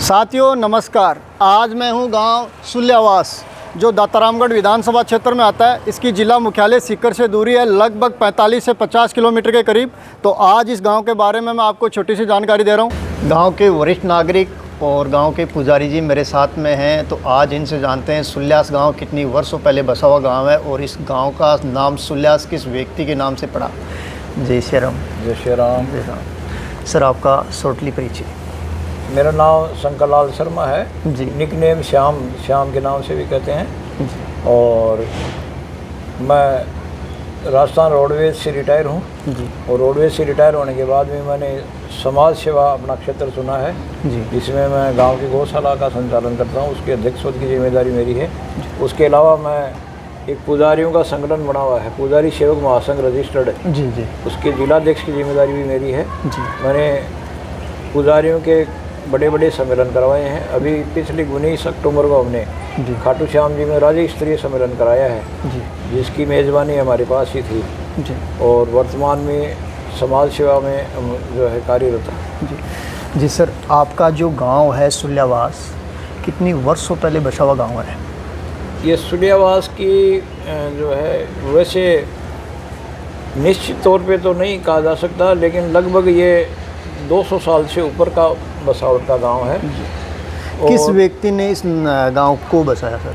साथियों नमस्कार। आज मैं हूं गांव सुल्यावास जो दातारामगढ़ विधानसभा क्षेत्र में आता है। इसकी जिला मुख्यालय सीकर से दूरी है लगभग 45 से 50 किलोमीटर के करीब। तो आज इस गांव के बारे में मैं आपको छोटी सी जानकारी दे रहा हूं। गांव के वरिष्ठ नागरिक और गांव के पुजारी जी मेरे साथ में हैं। तो आज इनसे जानते हैं सुल्यास गाँव कितनी वर्षों पहले बसा हुआ गाँव है और इस गाँव का नाम सुल्यास किस व्यक्ति के नाम से पड़ा। जय श्री राम। जय श्री राम। जय राम। सर आपका शॉर्टली परिचय। मेरा नाम शंकरलाल शर्मा है जी। निकनेम श्याम के नाम से भी कहते हैं जी। और मैं राजस्थान रोडवेज से रिटायर हूँ जी। और रोडवेज से रिटायर होने के बाद में मैंने समाज सेवा अपना क्षेत्र चुना है जी। जिसमें मैं गांव की गौशाला का संचालन करता हूँ। उसके अध्यक्ष पद की जिम्मेदारी मेरी है। उसके अलावा मैं एक पुजारियों का संगठन बना हुआ है, पुजारी सेवक महासंघ रजिस्टर्ड है जी जी। उसके जिलाध्यक्ष की जिम्मेदारी भी मेरी है जी। मैंने पुजारियों के बड़े बड़े सम्मेलन करवाए हैं। अभी पिछली 19 अक्टूबर को हमने खाटू श्याम जी में राज्य स्तरीय सम्मेलन कराया है जी। जिसकी मेज़बानी हमारे पास ही थी जी। और वर्तमान में समाज सेवा में जो है कार्यरत है जी। जी सर, आपका जो गांव है सुल्यावास कितनी वर्षों पहले बसा हुआ गांव है? ये सुल्यावास की जो है वैसे निश्चित तौर पे तो नहीं कहा जा सकता, लेकिन लगभग ये 200 साल से ऊपर का बसावट का गांव है। किस व्यक्ति ने इस गांव को बसाया सर?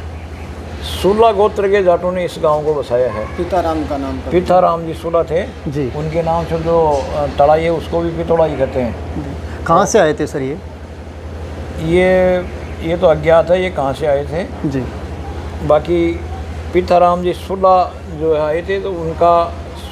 सुला गोत्र के जाटों ने इस गांव को बसाया है। पिताराम का नाम था। पिताराम जी सुला थे जी। उनके नाम से जो तड़ाई है उसको भी पितौड़ा ही कहते हैं। कहाँ से आए थे सर ये तो अज्ञात है ये कहाँ से आए थे जी। बाकी पिताराम जी सुला जो आए थे तो उनका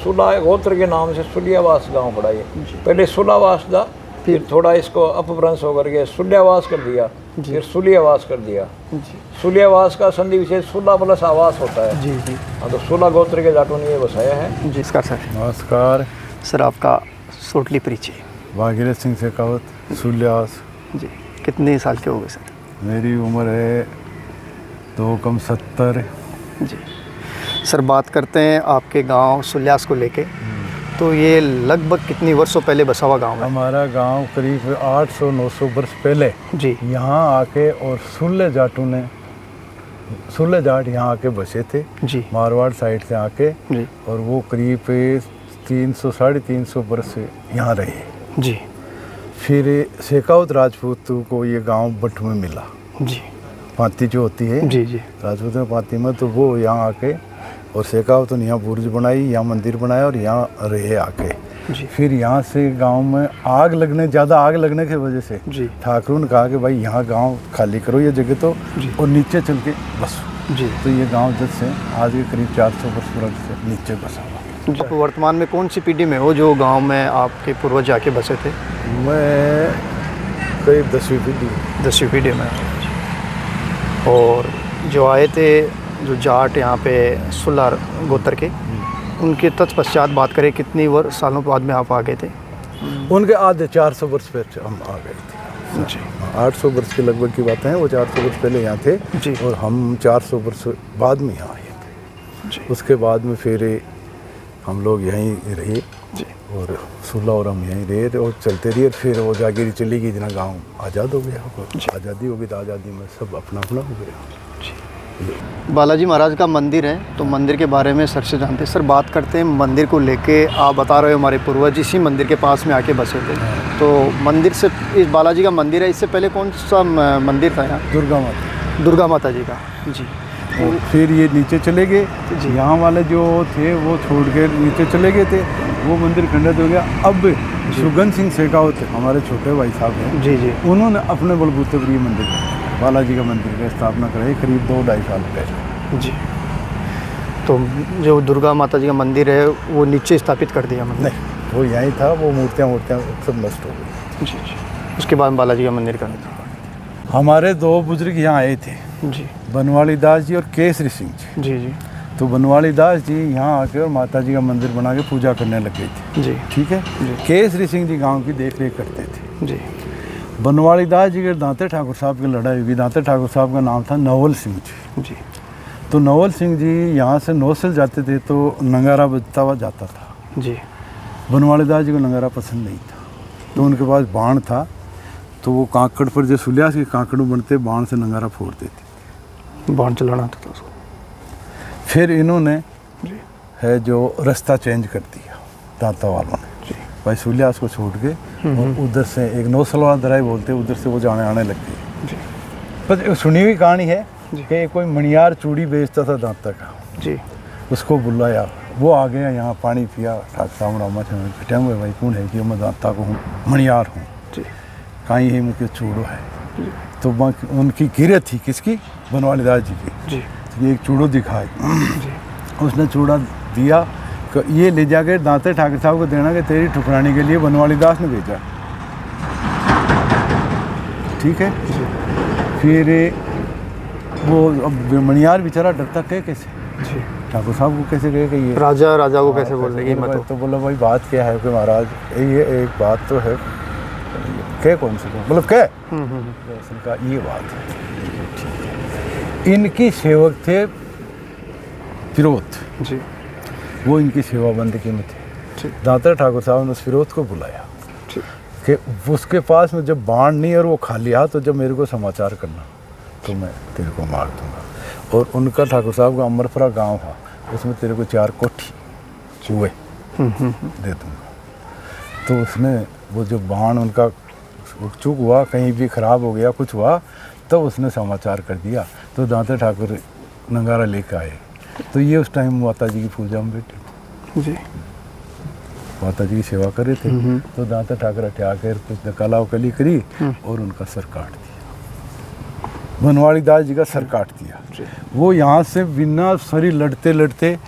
सुला गोत्र के नाम से सुलियावास गांव पड़ा। ये पहले सुलावास था, फिर थोड़ा इसको अपभ्रंश होकर के सुल्यावास कर दिया, फिर सुलियावास कर दिया जी। सुलियावास का संधि विशेष सुला प्लस आवास होता है जी जी। हाँ, तो सुला गोत्र के जाटों ने ये बसाया है जी। नमस्कार सर। नमस्कार सर, आपका शॉर्टली परिचय। भागीरथ सिंह शेखावत सुल्यास जी। कितने साल के हो गए सर? मेरी उम्र है 2 कम 70 जी। सर बात करते हैं आपके गांव सुल्यास को लेके, तो ये लगभग कितनी वर्षों पहले बसा हुआ गाँव है? हमारा गांव करीब 800-900 वर्ष पहले जी। यहाँ आके और सुल्ले जाट यहाँ आके बसे थे जी। मारवाड़ साइड से आके जी। और वो करीब 300-350 वर्ष यहाँ रहे जी। फिर शेखावत राजपूत को ये गांव बट में मिला जी। पाती जो होती है जी जी। राजपूत में पाती में, तो वो यहाँ आके और शेखावत ने यहाँ बुर्ज बनाई, यहाँ मंदिर बनाया और यहाँ रहे आके जी। फिर यहाँ से गांव में ज़्यादा आग लगने की वजह से जी। ठाकुरों ने कहा कि भाई यहाँ गांव खाली करो ये जगह तो और नीचे चल के बसो जी। तो ये गांव जब से आज के करीब 400 वर्ष पुराने से नीचे बसा हुआ। आप वर्तमान में कौन सी पीढ़ी में हो जो गांव में आपके पूर्वज आके बसे थे? मैं करीब 10वीं पीढ़ी 10वीं पीढ़ी में। और जो आए थे जो जाट यहाँ पे सुलार गोत्र के, उनके तत्पश्चात बात करें कितनी सालों बाद में आप आ गए थे? उनके आधे 400 वर्ष पहले हम आ गए थे जी। 800 वर्ष के लगभग की बातें हैं, वो 400 वर्ष पहले यहाँ थे जी। और हम 400 वर्ष बाद में यहाँ आए थे जी। उसके बाद में फिर हम लोग यहीं रहे जी। और सुला और हम यहीं रहे और चलते रहे। फिर वो जागीरी चली गई जना गांव आज़ाद हो गया, आज़ादी हो गई तो आज़ादी में सब अपना अपना हो गया। बालाजी महाराज का मंदिर है, तो मंदिर के बारे में सर से जानते हैं। सर बात करते हैं मंदिर को लेके, आप बता रहे हो हमारे पूर्वज इसी मंदिर के पास में आके बसे थे, तो मंदिर से इस बालाजी का मंदिर है, इससे पहले कौन सा मंदिर था यहाँ? दुर्गा माता जी का जी। और फिर ये नीचे चले गए जी। यहाँ वाले जो थे वो छोड़ के नीचे चले गए थे, वो मंदिर खंडित हो गया। अब सुगन सिंह शेखावत हमारे छोटे भाई साहब हैं जी जी, उन्होंने अपने बलबूते पर ये मंदिर बालाजी का मंदिर की स्थापना कराई करीब 2-2.5 साल पहले जी। तो जो दुर्गा माता जी का मंदिर है वो नीचे स्थापित कर दिया मंदिर? नहीं, वो यहीं था, वो मूर्तियाँ सब नष्ट हो गई जी जी। उसके बाद बालाजी का मंदिर का हमारे 2 बुजुर्ग यहाँ आए थे जी। बनवाली दास जी और केसरी सिंह जी। जी जी। तो बनवाली दास जी यहाँ आके और माता जी का मंदिर बना के पूजा करने लग गए थे जी। ठीक है। केसरी सिंह जी गांव की देख रेख करते थे जी। बनवाली दास जी के दांते ठाकुर साहब की लड़ाई हुई। दांते ठाकुर साहब का नाम था नवल सिंह जी जी। तो नवल सिंह जी यहाँ से नौसल जाते थे तो नंगारा बजता हुआ जाता था जी। बनवाली दास जी को नंगारा पसंद नहीं था तो उनके पास बाण था तो वो कांकड़ पर जो सुलियास के कांकड़ बनते बाण से नंगारा फोड़ देते, बाण चलाना आता था उसको। फिर इन्होंने जी है जो रास्ता चेंज कर दिया दांता वालों ने, भाई सुलियास को छोड़ के और उधर से एक नौसलवा दराई बोलते उधर से वो जाने आने लग गए। जी पर सुनी हुई कहानी है कि कोई मणियार चूड़ी बेचता था दांता का, जी उसको बुलाया, वो आ गया यहाँ पानी पिया, ठाक साम रामा छठे हुए भाई कौन है कि मैं दांता को हूँ मणियार हूँ, जी कहीं ही मुझे चूड़ो है। तो उनकी गिरत थी किसकी, बनवाली दास जी की। जी तो ये एक चूड़ो दिखाई, उसने चूड़ा दिया, ये ले जाकर दांते ठाकर साहब को देना कि तेरी ठुकरानी के लिए बनवाली दास ने भेजा, ठीक है। फिर वो अब मणियार बेचारा डरता कहे कैसे, जी ठाकुर साहब को कैसे कहे कि ये राजा को कैसे बोल रहे मत तो बोला भाई बात क्या है कि महाराज ये एक बात तो है, कह कौन से मतलब कह, उसने कहा ये बात है, इनकी सेवक थे फिरोत जी, वो इनकी सेवा बंदगी में थे। दाता ठाकुर साहब ने उस फिरोत को बुलाया कि उसके पास में जब बाण नहीं और वो खाली हाथ, तो जब मेरे को समाचार करना तो मैं तेरे को मार दूंगा। और उनका ठाकुर साहब का अमरपुरा गांव था, उसमें तेरे को 4 कोठी चूहे दे दूंगा। तो उसने वो जो बाण उनका चूक हुआ, कहीं भी खराब हो गया कुछ हुआ, तब उसने समाचार कर दिया। तो दांते ठाकुर नंगारा लेकर आए, तो ये उस टाइम माता जी की पूजा में बैठे जी, माता जी की सेवा कर रहे थे। तो दांता ठाकुर हटिया कर कुछ कला कली करी और उनका सर काट दिया, बनवाली दास जी का सर काट दिया। वो यहाँ से बिना सरी लड़ते लड़ते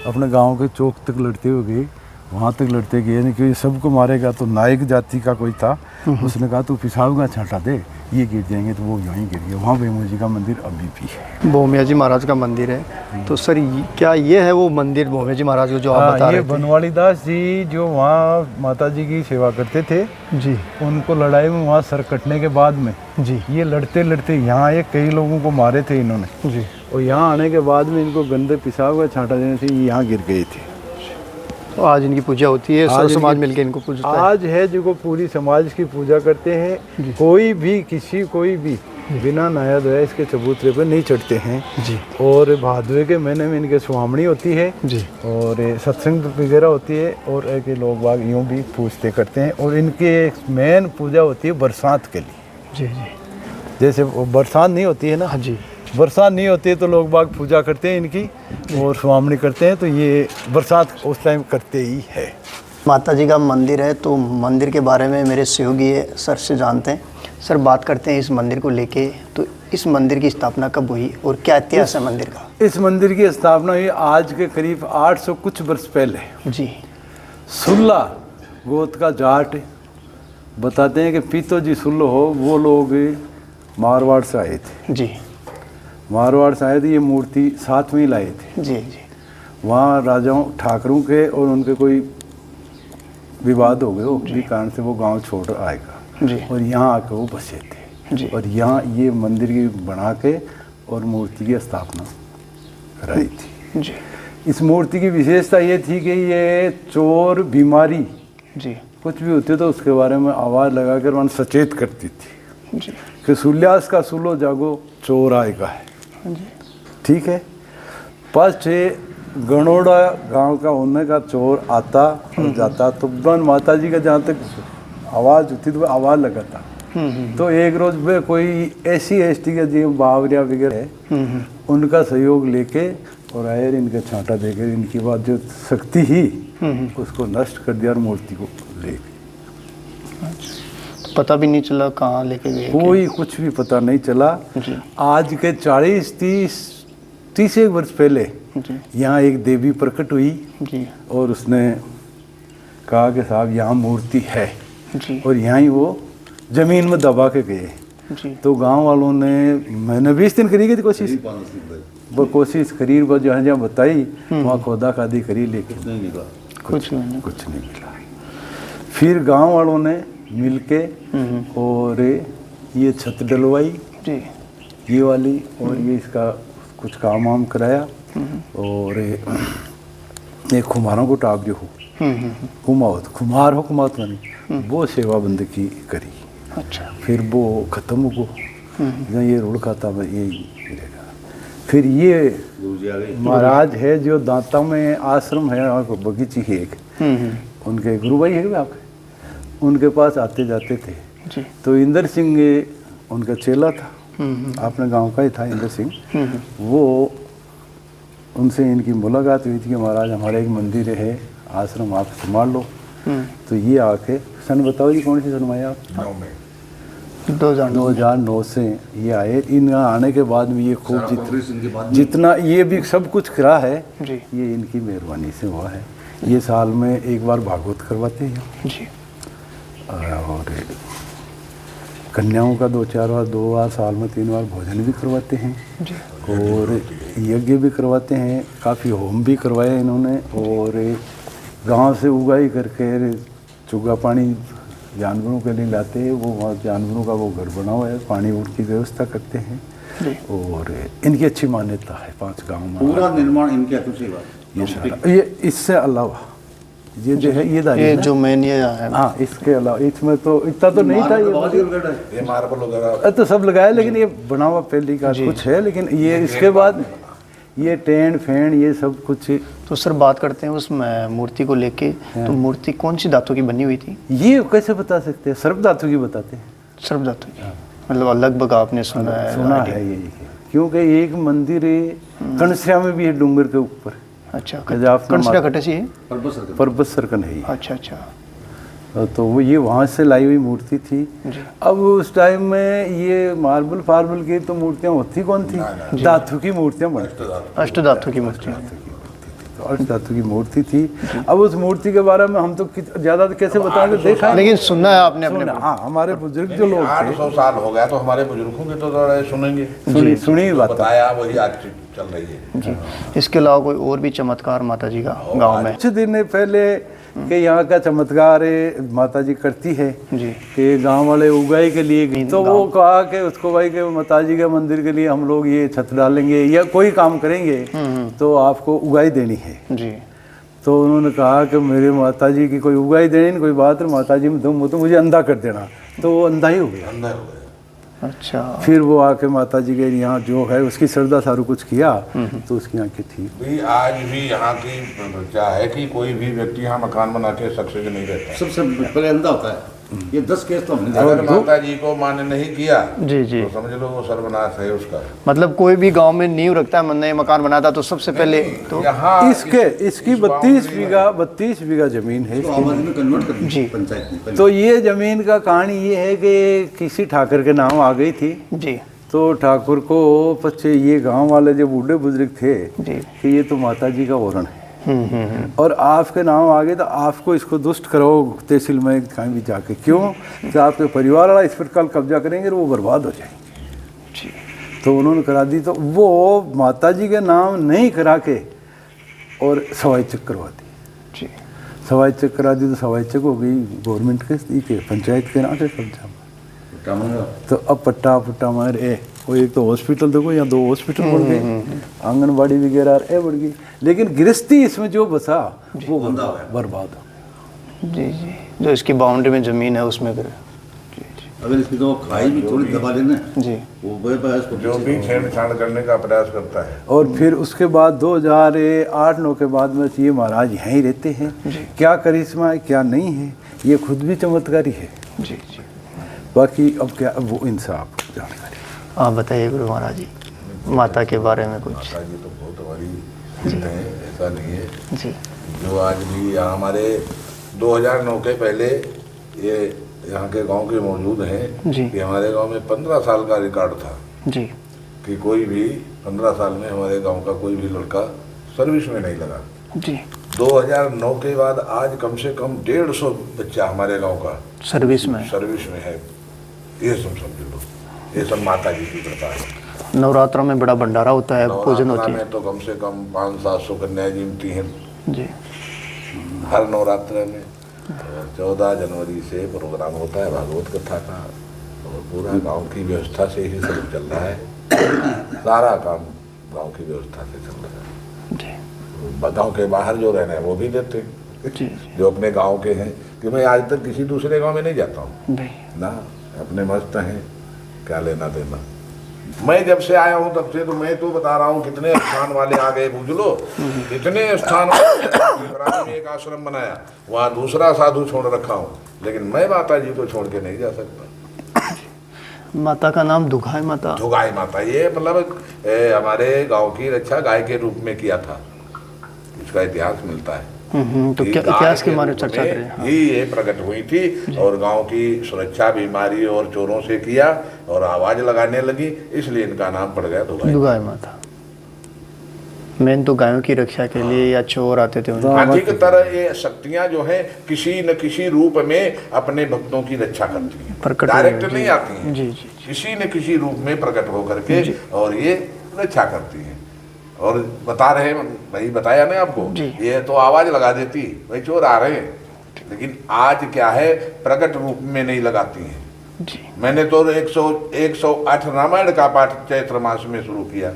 अपने गांव के चौक तक लड़ते हुए गए, वहाँ तक लड़ते गए, यानी कि सबको मारेगा। तो नायक जाति का कोई था, उसने कहा तू पिसाब का छांटा दे, ये गिर जाएंगे, तो वो यहीं गिर गया। वहाँ बेमू जी का मंदिर अभी भी है, भोमिया जी महाराज का मंदिर है। तो सर क्या ये है वो मंदिर भोमिया जी महाराज को जो आप बता ये रहे थे? बनवाली दास जी जो वहाँ माता जी की सेवा करते थे जी उनको लड़ाई में वहाँ सर कटने के बाद में जी ये लड़ते लड़ते यहाँ आए, कई लोगों को मारे थे इन्होंने। जी, और यहाँ आने के बाद में इनको गंदे पिसाब का छांटा देने से ये यहाँ गिर गए थे। तो आज इनकी पूजा होती है, आज समाज इनकी- मिलकर इनको पूजता है। आज है जो पूरी समाज की पूजा करते हैं। कोई भी बिना नहाया धोया इसके चबूतरे पर नहीं चढ़ते हैं जी, और भादवे के महीने में इनके सुहामणी होती है जी, और सत्संग वगैरह होती है, और एक लोग बाग यूँ भी पूजते करते हैं। और इनकी एक मेन पूजा होती है बरसात के लिए। जी जी, जैसे वो बरसात नहीं होती है ना, हाँ जी, बरसात नहीं होती है तो लोग बाग पूजा करते हैं इनकी और सुहामणी करते हैं, तो ये बरसात उस टाइम करते ही है। माता जी का मंदिर है, तो मंदिर के बारे में मेरे सहयोगी सर से जानते हैं। सर बात करते हैं इस मंदिर को लेके, तो इस मंदिर की स्थापना कब हुई और क्या इतिहास है मंदिर का? इस मंदिर की स्थापना हुई आज के करीब 800 कुछ वर्ष पहले। जी, सुल्ला गोत का जाट बताते हैं कि पीतो जी सुल्लो हो, वो लोग मारवाड़ से आए थे। जी, मारवाड़ से आए थे, ये मूर्ति साथ में ही लाए थे। जी, जी, वहाँ राजाओं ठाकरों के और उनके कोई विवाद हो गए, वो भी कारण से वो गांव छोड़ आएगा जी, और यहाँ आके वो बसे थे। जी, और यहाँ ये मंदिर की बना के और मूर्ति की स्थापना कराई थी। जी, इस मूर्ति की विशेषता ये थी कि ये चोर बीमारी जी, कुछ भी होती तो उसके बारे में आवाज़ लगा कर मन सचेत करती थी जी, कि सुल्यास का सुलो जागो चोर आएगा है। ठीक है, पास गणोड़ा गांव का होने का चोर आता और जाता, तो बन माता जी का जहाँ तक आवाज़ होती तो आवाज़ लगाता। तो एक रोज में कोई ऐसी एसटी का जी बावरिया वगैरह है, उनका सहयोग लेके और आए, इनका छांटा देकर इनकी बात जो शक्ति ही उसको नष्ट कर दिया और मूर्ति को ले गए। पता भी नहीं चला कहाँ लेके गए? कोई कुछ भी पता नहीं चला। जी, आज के 40-30 वर्ष पहले जी, यहाँ एक देवी प्रकट हुई जी, और उसने कहा कि साहब यहाँ मूर्ति है, जी, और यहाँ ही वो जमीन में दबा के गए। जी, तो गांव वालों ने, मैंने 20 दिन करी गई थी कोशिश, वो कोशिश करी, वो जहाँ जहाँ बताई वहाँ खोदा खादी करी, लेकिन कुछ नहीं, कुछ नहीं मिला। फिर गांव वालों ने मिलके और ये छत डलवाई, जी, ये वाली, और ये इसका कुछ काम वाम कराया, और एक खुमारों को टाप जो हो, कुमावत खुमार हो, कुमावत मानी, वो सेवा बंदगी करी। अच्छा। फिर वो ख़त्म हो जहाँ ये रोड खाता मैं ये गिरेगा। फिर ये महाराज है जो दांता में आश्रम है और बगीची है एक, उनके गुरु भाई है आपके, उनके पास आते जाते थे जी। तो इंदर सिंह उनका चेला था, अपने गांव का ही था इंदर सिंह। वो उनसे इनकी मुलाकात हुई थी कि महाराज हमारा एक मंदिर है, आश्रम आप संभाल लो। तो ये आके सन बताओ जी कौन सी सन में आप? 2009 से ये आए। इनका आने के बाद में ये खूब जितना ये भी सब कुछ करा है जी। ये इनकी मेहरबानी से हुआ है। ये साल में एक बार भागवत करवाते हैं जी। और कन्याओं का 2 बार साल में 3 बार भोजन भी करवाते हैं जी। और यज्ञ भी करवाते हैं, काफ़ी होम भी करवाए इन्होंने। और गांव से उगाई करके चुगा पानी जानवरों के लिए लाते हैं, वो वहाँ जानवरों का वो घर बना हुआ है, पानी उनकी व्यवस्था करते हैं जी। और इनकी अच्छी मान्यता है 5 गाँव में। पूरा निर्माण इनके हाथों से हुआ ये सारा ये इससे अलावा ये जो है ये जो मेन ये है। हाँ, इसके अलावा इसमें तो इतना तो नहीं था, ये मार्बल वगैरह तो सब लगाया, लेकिन ये बना हुआ पहली का कुछ है। लेकिन ये इसके बाद ये टेंट फैन ये सब कुछ। तो सर बात करते हैं उस मूर्ति को लेके, तो मूर्ति कौन सी धातु की बनी हुई थी? ये कैसे बता सकते हैं? सर्प धातु की बताते हैं। सर्प धातु की, मतलब लगभग आपने सुना है ये क्योंकि एक मंदिर कणसिया में भी है डूंगर के ऊपर। अच्छा, कणसिया कटसी है, पर्वत सर्कन है ये। अच्छा अच्छा। तो वो ये वहाँ से लाई हुई मूर्ति थी। अब उस टाइम में ये मार्बल फार्बल की तो मूर्तियाँ होती कौन थी? धातु की मूर्तियाँ बनती, अष्ट धातु की मूर्ति। तो अष्ट धातु की मूर्ति थी। अब उस मूर्ति के बारे में हम तो ज़्यादा कैसे बताएंगे, देखा है लेकिन सुनना है आपने अपने। हाँ, हमारे बुजुर्ग जो लोग थे 800 साल हो गया, तो हमारे बुजुर्गों के तो सुनेंगे, सुनी बात बताया वही आज चल रही है जी। इसके अलावा कोई और भी चमत्कार माता जी का गांव में? कुछ दिन पहले कि यहाँ का चमत्कार माता जी करती है जी। कि गांव वाले उगाई के लिए गई, तो वो कहा कि उसको भाई के माता जी के मंदिर के लिए हम लोग ये छत डालेंगे या कोई काम करेंगे तो आपको उगाई देनी है जी। तो उन्होंने कहा कि मेरे माता जी की कोई उगाई देनी कोई बात नहीं, माता जी में तुम तो मुझे अंधा कर देना। तो वो अंधा ही हो गया। अच्छा। फिर वो आके माता जी के यहाँ जो है उसकी श्रद्धा सारू कुछ किया तो उसकी आंखें ठीक। भी आज भी यहाँ की क्या है कि कोई भी व्यक्ति यहाँ मकान बना के सक्सेस नहीं रहता, सबसे पहले अंधा होता है। ये 10 केस तो हमने अगर माता जी को मान्य नहीं किया जी जी, तो समझ लो वो सर्वनाश है उसका। मतलब कोई भी गांव में नींव रखता है, नए मकान बनाता तो सबसे पहले तो यहाँ इसकी 32 बीघा जमीन है में कन्वर्ट कर जी। पंचायत में। तो ये जमीन का कहानी ये है कि किसी ठाकुर के नाम आ गई थी जी। तो ठाकुर को बच्चे ये गांव वाले जो बूढ़े बुजुर्ग थे जी कि ये तो माता जी का वरण है और आपके नाम आ गए तो आपको इसको दुष्ट करो तहसील में कहीं भी जाके। क्यों? कि आपके परिवार वाला इस पर कल कब्जा करेंगे और वो बर्बाद हो जाएंगे जी। तो उन्होंने करा दी। तो वो माता जी के नाम नहीं करा के और सवाई चेक करवा दी जी। सवाई चेक करा दी तो सवाई चेक हो गई गवर्नमेंट के पंचायत के नाम से कब्जा। तो अब पट्टा मार वो एक तो हॉस्पिटल देखो या 2 हॉस्पिटल बढ़ गए, आंगनबाड़ी वगैरह बढ़ गई, लेकिन गृहस्थी इसमें जो बसा वो बर्बाद हो। जी जी। जो इसकी बाउंड्री में ज़मीन है उसमें फिर अगर इसकी तो खाई भी थोड़ी दबा लेना जी, वो जो भी छेड़छाड़ करने का प्रयास करता है। और फिर उसके बाद 2008-9 के बाद में ये महाराज यहीं रहते हैं। क्या करिश्मा है क्या नहीं है ये खुद भी चमत्कारी है जी जी। बाकी अब क्या वो इंसाफ जानकारी। आप बताइए गुरु महाराज जी माता के बारे में कुछ। माता जी तो बहुत हमारी हित है, ऐसा नहीं है जी। जो आज भी यहाँ हमारे 2009 के पहले ये यहाँ के गांव के मौजूद हैं जी। कि हमारे गांव में 15 साल का रिकॉर्ड था जी। कि कोई भी 15 साल में हमारे गांव का कोई भी लड़का सर्विस में नहीं लगा जी। 2009 के बाद आज कम से कम 150 बच्चा हमारे गांव का सर्विस में है। ये सब समझ लो, ये सब माता जी की कृपा है। नवरात्रों में बड़ा भंडारा होता है, पूजन होती है। में तो कम से कम 500-700 कन्याएं जीवती हैं जी। हर नवरात्र में। 14 जनवरी से प्रोग्राम होता है भागवत कथा का और पूरा गांव की व्यवस्था से ही सब चल रहा है। सारा काम गांव की व्यवस्था से चल रहा है जी। गांव के बाहर जो रहना है वो भी देते हैं जी। जो अपने गांव के हैं कि मैं आज तक किसी दूसरे गांव में नहीं जाता हूँ भाई ना, अपने मस्त हैं, क्या लेना देना। मैं जब से आया हूँ तब से तो मैं तो बता रहा हूँ कितने स्थान वाले आ गए बुझ लो, कितने स्थान वाले में एक आश्रम बनाया, वहाँ दूसरा साधु छोड़ रखा हूँ, लेकिन मैं माता जी को छोड़ के नहीं जा सकता। माता का नाम दुगाई माता। दुगाई माता, ये मतलब हमारे गांव की रक्षा गाय के रूप में किया था, इसका इतिहास मिलता है। तो क्या इतिहास के बारे में चर्चा करें। हाँ। ही ये प्रकट हुई थी और गांव की सुरक्षा बीमारी और चोरों से किया और आवाज लगाने लगी, इसलिए इनका नाम पड़ गया दुगाई माता। मेन तो गायों की रक्षा के लिए या चोर आते थे अधिकतर ये शक्तियां जो है किसी न किसी रूप में अपने भक्तों की रक्षा करती हैं, डायरेक्ट नहीं आती हैं, जी जी, किसी न किसी रूप में प्रकट होकर के और ये रक्षा करती हैं। और बता रहे भाई, बताया ना आपको, ये तो आवाज लगा देती भाई चोर आ रहे हैं, लेकिन आज क्या है प्रकट रूप में नहीं लगाती हैं जी। मैंने तो 108 रामायण का पाठ चैत्र मास में शुरू किया,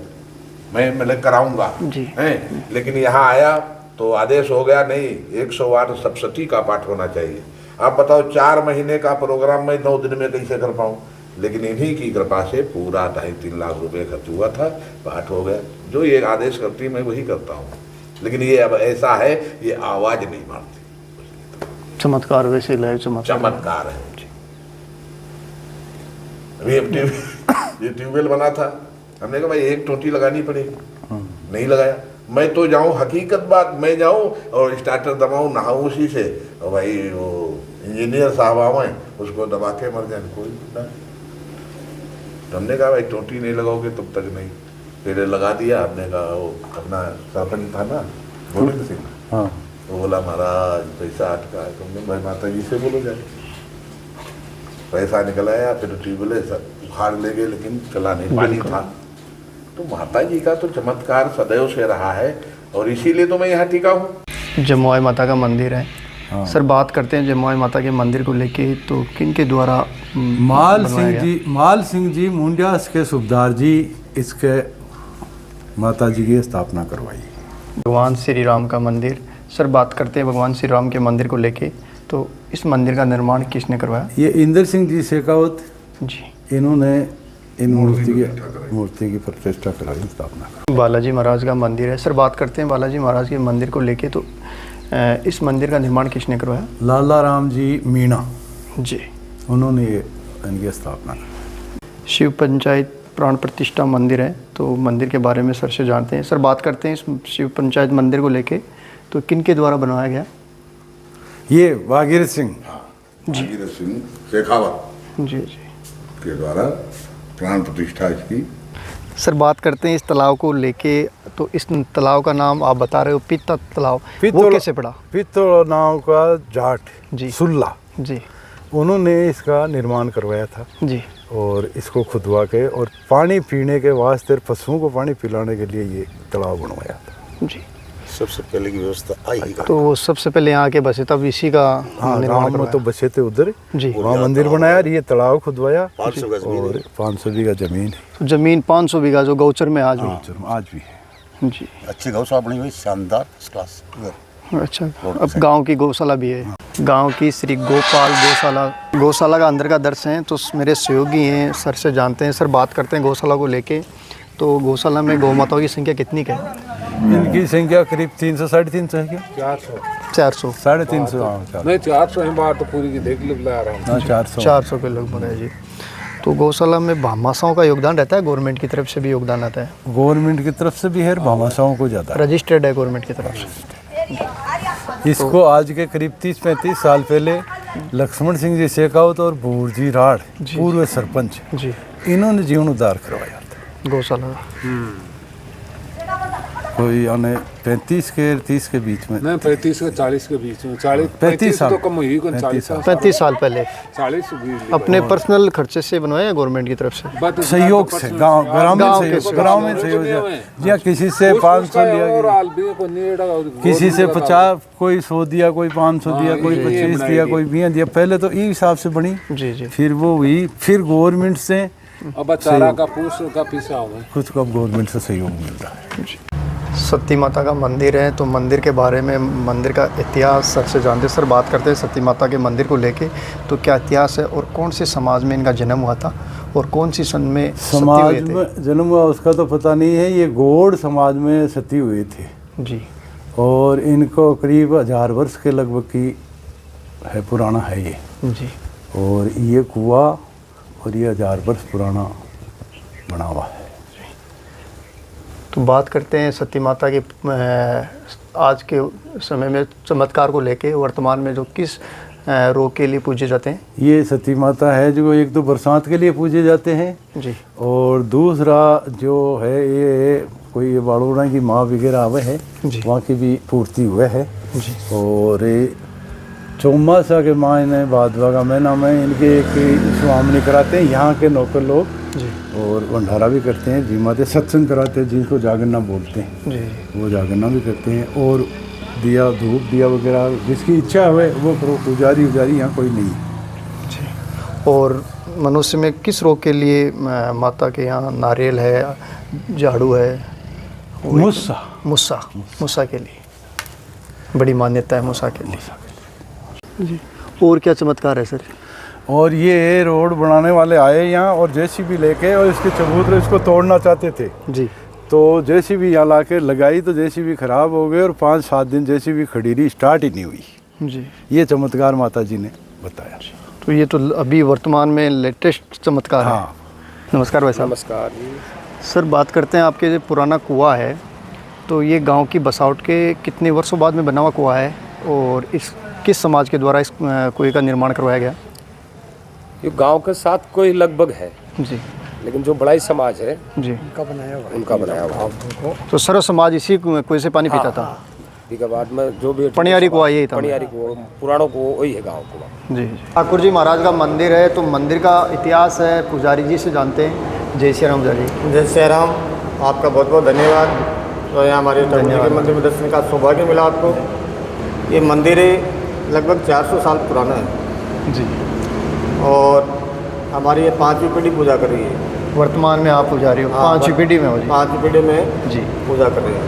मैं मतलब कराऊंगा हैं, लेकिन यहाँ आया तो आदेश हो गया नहीं 108 सप्तशती का पाठ होना चाहिए। आप बताओ 4 महीने का प्रोग्राम मैं 9 दिन में कैसे कर पाऊँ, लेकिन इन्हीं की कृपा से पूरा 2.5-3 लाख रुपए खर्च हुआ था, पाठ हो गया। जो ये आदेश करती मैं वही करता हूँ, लेकिन ये अब ऐसा है ये आवाज नहीं मारती। चमत्कार वैसे लय चमत्कार है। अभी ट्यूबवेल बना था, हमने कहा भाई एक टोटी लगानी पड़ेगी, नहीं लगाया। मैं तो जाऊं, हकीकत बात, मैं जाऊं और स्टार्टर दबाऊं, नहाऊं उसी से, और भाई वो इंजीनियर साहब आवे उसको दबा के मर जाए, कोई नहीं। तो हमने कहा भाई टोटी नहीं लगाओगे तब तक नहीं, फिर लगा दिया। आपने कहा वो अपना सरपंच था ना गोविंद सिंह, हाँ, तो बोला महाराज पैसा अटका है, तुमने भाई माता जी से बोलो जाए। पैसा निकल आया, फिर ट्यूबवेल उखाड़ ले गए, लेकिन चला नहीं, पानी था। तो माता जी का तो चमत्कार सदैव से रहा है और इसीलिए तो मैं यहाँ टिका हूँ। जमुआई माता का मंदिर है। हाँ। सर बात करते हैं जमुआई माता के मंदिर को लेके, तो किन के द्वारा माल सिंह जी मुंडियास के सूबेदार जी इसके माता जी की स्थापना करवाई। भगवान श्री राम का मंदिर, सर बात करते हैं भगवान श्री राम के मंदिर को लेके, तो इस मंदिर का निर्माण किसने करवाया? ये इंदर सिंह जी शेखावत जी, इन्होंने इन मूर्ति की प्रतिष्ठा कराई, स्थापना कराई। बालाजी महाराज का मंदिर है। सर बात करते हैं बालाजी महाराज के मंदिर को लेके, तो इस मंदिर का निर्माण किसने करवाया? लाला राम जी मीणा जी, उन्होंने ये इनकी स्थापना की। शिव पंचायत प्राण प्रतिष्ठा मंदिर है, तो मंदिर के बारे में सर से जानते हैं। सर बात करते हैं इस शिव पंचायत मंदिर को लेके, तो किन के द्वारा बनवाया गया? ये भागीरथ सिंह शेखावत जी जी के द्वारा प्राण प्रतिष्ठा इसकी। सर बात करते हैं इस तालाब को लेके, तो इस तालाब का नाम आप बता रहे हो पित्ता तालाब, वो कैसे पड़ा? पित्तौल नाव का जाट जी, सुल्ला जी, उन्होंने इसका निर्माण करवाया था जी, और इसको खुदवा के और पानी पीने के वास्ते पशुओं को पानी पिलाने के लिए ये तालाब बनवाया था जी। सबसे पहले की व्यवस्था आई ही तो वो सबसे पहले यहाँ के बसे, तब इसी का निर्माण गाँव में तो बसे थे उधर जी, वहाँ मंदिर बनाया, ये तालाब खुदवाया 500 गज जमीन और 500 बीघा जमीन है। तो जमीन 500 बीघा जो गौचर में आज भी है जी। अच्छी गौशाला बनी हुई, शानदार फर्स्ट क्लास। अच्छा, अब गांव की गौशाला भी है। गांव की श्री गोपाल गौशाला का अंदर का दृश्य है, तो मेरे सहयोगी हैं, सर से जानते हैं। सर बात करते हैं गौशाला को लेके, तो गौशाला में गौ माताओं की संख्या कितनी है? इनकी संख्या करीब 300 350 है क्या? 400 350 नहीं 400 है, बात तो पूरी की देख ला रहा हूँ। 400 के लगभग है जी। तो गौशाला में भामाशाओं का योगदान रहता है, गवर्नमेंट की तरफ से भी योगदान आता है? गवर्नमेंट की तरफ से भी है, भामाशाओं को ज़्यादा रजिस्टर्ड है गवर्नमेंट की तरफ से। इसको आज के करीब 30-35 साल पहले लक्ष्मण सिंह जी शेखावत और भूर जी राढ़ पूर्व सरपंच जी, इन्होंने जीवन उद्धार करवाया था गौशाला का। कोई यानी 35 के 30 के बीच में, नहीं 35 से 40 के बीच में, 35 तो कम हुई, 35 साल पहले 40 अपने पर्सनल खर्चे से बनवाया गवर्नमेंट की तरफ से? सहयोग से, ग्रामीण सहयोग, या किसी से 500 लिया, किसी से 50, कोई 100 दिया, कोई 500 दिया, कोई 25 दिया, कोई 20 दिया। पहले तो ई हिसाब से बनी जी जी, फिर वो हुई, फिर गवर्नमेंट से अब चारा का पूछ का पीछा हुआ, कुछ का गवर्नमेंट से सहयोग मिल रहा है। सती माता का मंदिर है, तो मंदिर के बारे में, मंदिर का इतिहास सर से जानते। सर, बात करते हैं सती माता के मंदिर को लेके, तो क्या इतिहास है और कौन से समाज में इनका जन्म हुआ था और कौन सी सन में सती समाज हुए थे? में जन्म हुआ उसका तो पता नहीं है। ये गौड़ समाज में सती हुए थे जी। और इनको करीब 1000 वर्ष के लगभग की है, पुराना है ये। जी। और ये कुआं और ये 1000 वर्ष पुराना बना हुआ है। तो बात करते हैं सती माता के आज के समय में चमत्कार को लेके, वर्तमान में जो किस रोग के लिए पूजे जाते हैं? ये सती माता है जो एक तो बरसात के लिए पूजे जाते हैं जी। और दूसरा जो है ये कोई ये बाड़ोड़ा की माँ वगैरह आवे है, जी। वहाँ की भी पूर्ति हुए है। जी। और ये चौमासा के माँ इन्हें भादवा का महीना में इनके एक स्वामनी कराते हैं यहाँ के नौकर लोग। जी। और भंडारा भी करते हैं, जी माते सत्संग कराते हैं जिनको जागरना बोलते हैं। जी। वो जागरना भी करते हैं और दिया धूप दिया वगैरह जिसकी इच्छा हुए वो करो। पुजारी उजारी यहाँ कोई नहीं है। जी। और मनुष्य में किस रोग के लिए माता के यहाँ नारियल है, झाड़ू है? मुस्सा मुस्सा के लिए बड़ी मान्यता है, मुस्सा के लिए। जी। और क्या चमत्कार है सर? और ये रोड बनाने वाले आए यहाँ और जेसीबी लेके और इसके चबूतरे इसको तोड़ना चाहते थे। जी। तो जेसीबी यहाँ ला के लगाई तो जेसीबी खराब हो गई और 5-7 दिन जेसीबी खड़ी रही, स्टार्ट ही नहीं हुई। जी। ये चमत्कार माता जी ने बताया। तो ये तो अभी वर्तमान में लेटेस्ट चमत्कार है। हाँ। नमस्कार भाई साहब। नमस्कार जी। सर, बात करते हैं आपके जो पुराना कुआं है, तो ये गांव की बसावट के कितने वर्षों बाद में बना हुआ कुआं है और इस किस समाज के द्वारा इस कुएं का निर्माण करवाया गया? ये गांव के साथ कोई लगभग है, जी। लेकिन जो बड़ाई समाज है जी। उनका बनाया हुआ। तो सर्व समाज इसी कुएं से पानी पीता था? के बाद में जो भी पनियारी कुआं यही था? पनियारी को पुराणों को वही है गाँव को। जी। ठाकुर जी महाराज का मंदिर है, तो मंदिर का इतिहास है, पुजारी जी से जानते हैं। जय श्री राम पुजारी। जय श्री राम। आपका बहुत बहुत धन्यवाद। तो यहाँ हमारे ठाकुर जी के मंदिर में दर्शन का सौभाग्य मिला आपको। ये मंदिर लगभग 400 साल पुराना है जी। और हमारी ये 5वीं पीढ़ी पूजा कर रही है। वर्तमान में आप पुजारी हो? 5वीं पीढ़ी में हो जी? 5वीं पीढ़ी में जी पूजा कर रहे हैं।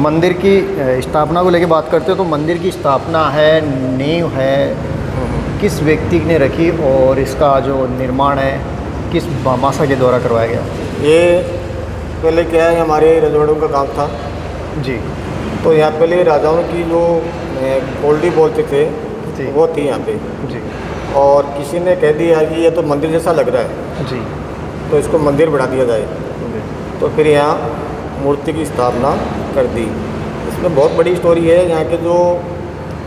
मंदिर की स्थापना को लेके बात करते हो, तो मंदिर की स्थापना है, नींव है, किस व्यक्ति ने रखी और इसका जो निर्माण है किस मासा के द्वारा करवाया गया? ये पहले क्या है, हमारे रजवाड़ों का गांव था जी। तो यहाँ पहले राजाओं की जो कोल्डी बोलते थे जी। वो थी यहाँ पे। जी। और किसी ने कह दिया कि ये तो मंदिर जैसा लग रहा है जी। तो इसको मंदिर बढ़ा दिया जाए। तो फिर यहाँ मूर्ति की स्थापना कर दी। इसमें बहुत बड़ी स्टोरी है। यहाँ के जो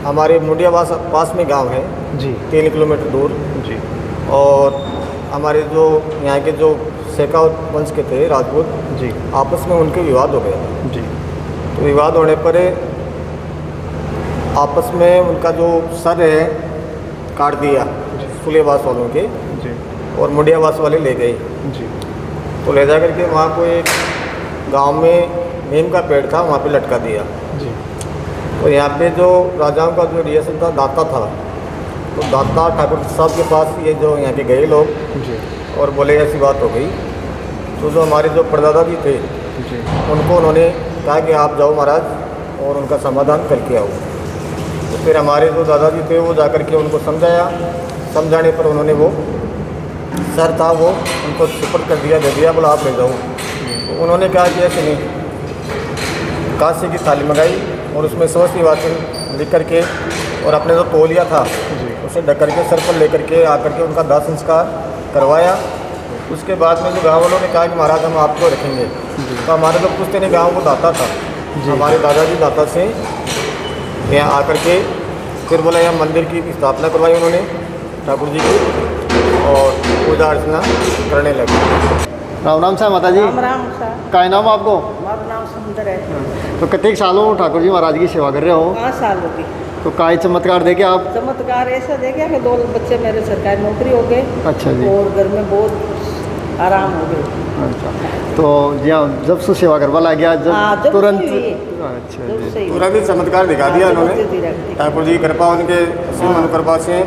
हमारे मुंडियावास पास में गांव है जी। 3 किलोमीटर दूर। जी। और हमारे जो यहाँ के जो शेखावत वंश के थे राजपूत जी। आपस में उनके विवाद हो गया। जी। तो विवाद होने पर आपस में उनका जो सर है काट दिया सुलेवास वालों के जी। और मुंडियावास वाले ले गए। जी। तो ले जा करके वहाँ को एक गांव में नीम का पेड़ था, वहाँ पे लटका दिया। जी। तो यहाँ पे जो राजाओं का जो रियासत था दाता था, तो दाता ठाकुर साहब के पास ये जो यहाँ के गए लोग जी। और बोले ऐसी बात हो गई। तो जो हमारे जो परदादा जी थे जी। उनको उन्होंने कहा कि आप जाओ महाराज और उनका समाधान करके आओ। तो फिर हमारे जो दादाजी थे वो जा कर के उनको समझाया। समझाने पर उन्होंने वो सर था वो उनको सुपुर्द कर दिया, दे दिया, बोला आप ले जाओ। तो उन्होंने कहा कि ऐसे नहीं, कांसे की थाली मंगाई और उसमें समस्ती वाचन लिख करके और अपने जो तौलिया था उसे ढक करके सर पर लेकर के आकर के उनका दाह संस्कार करवाया। उसके बाद में जो गाँव वालों ने कहा कि महाराज हम आपको रखेंगे। तो हमारे लोग पूछते नहीं, गाँव को दाता था, हमारे दादाजी दाता से यहाँ आकर के फिर बोला यहाँ मंदिर की स्थापना करवाई उन्होंने ठाकुर जी की और पूजा अर्चना करने लगे। राम राम साहब माता जी। राम राम सा। का नाम आपको? हमारा नाम सुंदर है। तो कितने सालों ठाकुर जी महाराज की सेवा कर रहे हो? 5 साल होगी। तो काय चमत्कार देखे आप? चमत्कार ऐसा देखे कि 2 बच्चे मेरे सरकारी नौकरी हो गए। अच्छा जी। और घर में बहुत आराम हो गए। अच्छा, तो यहाँ जब से सेवा करवा ला गया जब तुरंत? अच्छा जी। तुरंत ही चमत्कार दिखा दिया उन्होंने। ठाकुर जी की कृपा, उनके असीम अनुकृपा से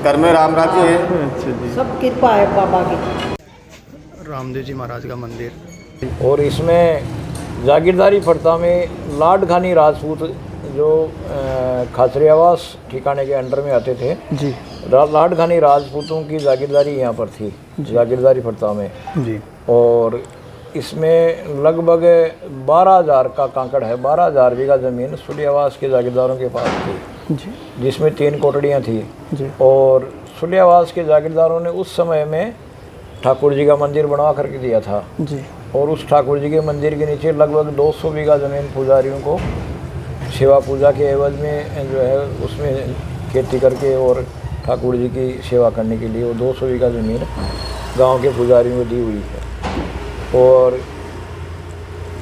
घर में राम राज्य है। अच्छा जी। सब कृपा है बाबा की। रामदेव जी महाराज का मंदिर। और इसमें जागीरदारी फड़ता में लाड खानी राजपूत जो खाचरी आवास ठिकाने के अंडर में आते थे जी लाड खानी राजपूतों की जागीरदारी यहाँ पर थी जागीरदारी फड़ता में जी। और इसमें लगभग 12,000 का कांकड़ है, 12,000 बीघा ज़मीन सुली आवास के जागीरदारों के पास थी जी जिसमें 3 कोठड़ियाँ थी। जी और सुली आवास के जागीरदारों ने उस समय में ठाकुर जी का मंदिर बनवा करके दिया था जी और उस ठाकुर जी के मंदिर के नीचे लगभग 200 बीघा ज़मीन पुजारियों को सेवा पूजा के एवज में जो है उसमें खेती करके और ठाकुर जी की सेवा करने के लिए वो 200 बीघा ज़मीन गांव के पुजारियों को दी हुई है। और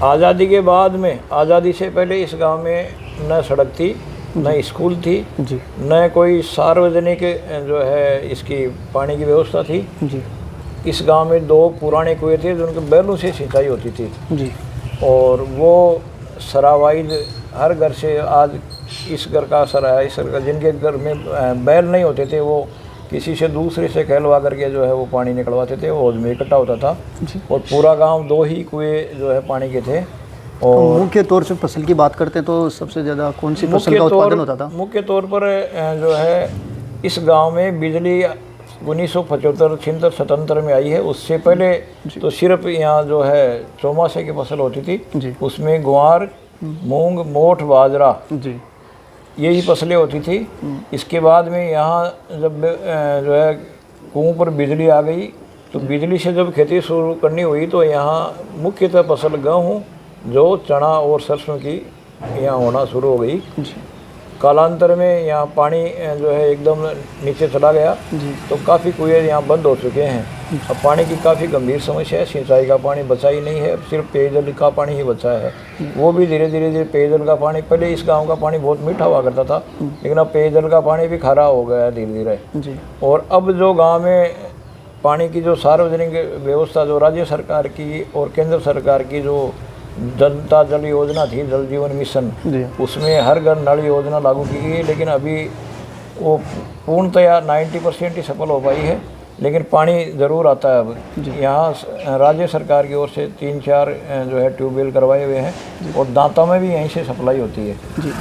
आज़ादी के बाद में, आज़ादी से पहले इस गांव में न सड़क थी, न स्कूल थी, जी न कोई सार्वजनिक जो है इसकी पानी की व्यवस्था थी। जी इस गांव में 2 पुराने कुएँ थे जिनके बैलों से सिंचाई होती थी जी। और वो सरावाइल हर घर से आज इस घर का सरा इस घर का जिनके घर में बैल नहीं होते थे वो किसी से दूसरे से कहलवा करके जो है वो पानी निकलवाते थे, वो में इकट्ठा होता था और पूरा गांव 2 ही कुएँ जो है पानी के थे। और मुख्य तौर से फसल की बात करते हैं तो सबसे ज़्यादा कौन सी फसल का उत्पादन होता था? मुख्य तौर पर जो है इस गांव में बिजली 1975, 76, 77 में आई है। उससे पहले तो सिर्फ यहाँ जो है चौमासे की फसल होती थी जी। उसमें ग्वार, मूंग, मोठ, बाजरा जी यही फसलें होती थी। इसके बाद में यहाँ जब जो है कुओं पर बिजली आ गई तो बिजली से जब खेती शुरू करनी हुई तो यहाँ मुख्यतः फसल गेहूँ, जौ, चना और सरसों की यहाँ होना शुरू हो गई। कालांतर में यहाँ पानी जो है एकदम नीचे चला गया तो काफ़ी कुएँ यहाँ बंद हो चुके हैं। अब पानी की काफ़ी गंभीर समस्या है, सिंचाई का पानी बचा ही नहीं है, सिर्फ पेयजल का पानी ही बचा है। वो भी धीरे धीरे पेयजल का पानी, पहले इस गांव का पानी बहुत मीठा हुआ करता था लेकिन अब पेयजल का पानी भी खारा हो गया है धीरे धीरे। और अब जो गाँव में पानी की जो सार्वजनिक व्यवस्था जो राज्य सरकार की और केंद्र सरकार की जो जनता जल योजना थी, जल जीवन मिशन, उसमें हर घर नल योजना लागू की गई है लेकिन अभी वो पूर्णतया 90% ही सफल हो पाई है। लेकिन पानी ज़रूर आता है अब। यहाँ राज्य सरकार की ओर से 3-4 जो है ट्यूबवेल करवाए हुए हैं और दांता में भी यहीं से सप्लाई होती है जी।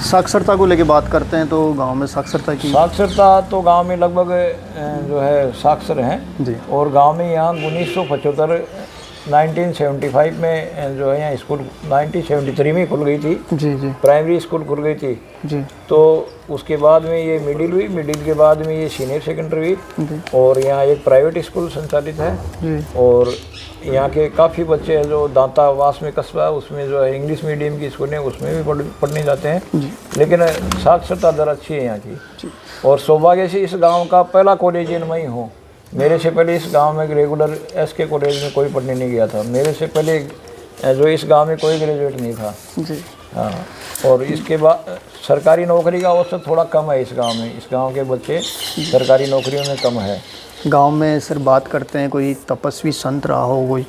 साक्षरता को लेके बात करते हैं तो गांव में साक्षरता तो गांव में लगभग जो है साक्षर हैं जी। और गांव में यहाँ 1975 1975 में जो है यहाँ स्कूल 1973 में खुल गई थी जी जी। प्राइमरी स्कूल खुल गई थी जी। तो उसके बाद में ये मिडिल हुई, मिडिल के बाद में ये सीनियर सेकेंडरी हुई और यहाँ एक प्राइवेट स्कूल संचालित है जी। और यहाँ के काफ़ी बच्चे हैं जो दांता वास में कस्बा है उसमें जो है इंग्लिश मीडियम की स्कूल है उसमें भी पढ़ने जाते हैं लेकिन साक्षरता दर अच्छी है यहाँ की। और सौभाग्य से इस गाँव का पहला कॉलेजियन मैं ही हूँ। मेरे से पहले इस गांव में रेगुलर एसके कॉलेज में कोई पढ़ने नहीं गया था। मेरे से पहले जो इस गांव में कोई ग्रेजुएट नहीं था जी। हाँ। और इसके बाद सरकारी नौकरी का अवसर थोड़ा कम है इस गांव में। इस गांव के बच्चे सरकारी नौकरियों में कम है। गांव में सर बात करते हैं कोई तपस्वी संत रहा हो? कोई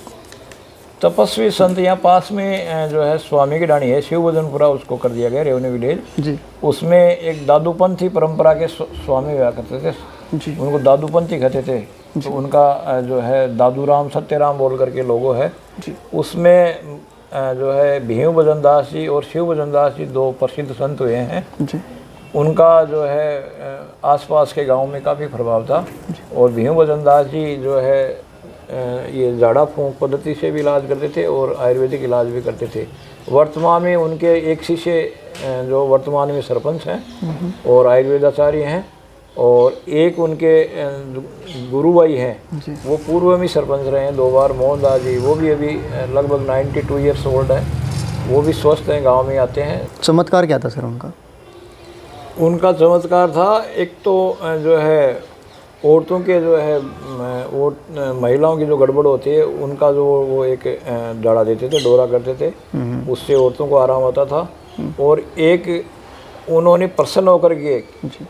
तपस्वी संत यहाँ पास में जो है स्वामी की डाणी है, शिव भजनपुरा उसको कर दिया गया, रेवन्यू विलेज जी। उसमें एक दादूपंथी परंपरा के स्वामी हुआ करते थे जी। उनको दादूपंथी कहते थे। तो उनका जो है दादूराम सत्यराम बोल करके लोगो है जी। उसमें जो है भीम भजन दास जी और शिव भजन दास जी 2 प्रसिद्ध संत हुए हैं जी। उनका जो है आसपास के गांव में काफ़ी प्रभाव था और भीम भजन दास जी जो है ये झाड़ा फूंक पद्धति से भी इलाज करते थे और आयुर्वेदिक इलाज भी करते थे। वर्तमान में उनके एक शिष्य जो वर्तमान में सरपंच हैं और आयुर्वेदाचार्य हैं और एक उनके गुरुभाई हैं वो पूर्व में सरपंच रहे हैं 2 बार, मोहनदास जी, वो भी अभी लगभग 92 ईयर्स ओल्ड है, वो भी स्वस्थ हैं, गांव में आते हैं। चमत्कार क्या था सर उनका? उनका चमत्कार था एक तो जो है औरतों के जो है वो महिलाओं की जो गड़बड़ होती है उनका जो वो एक झाड़ा देते थे, डोरा करते थे, उससे औरतों को आराम होता था। और एक उन्होंने प्रसन्न होकर के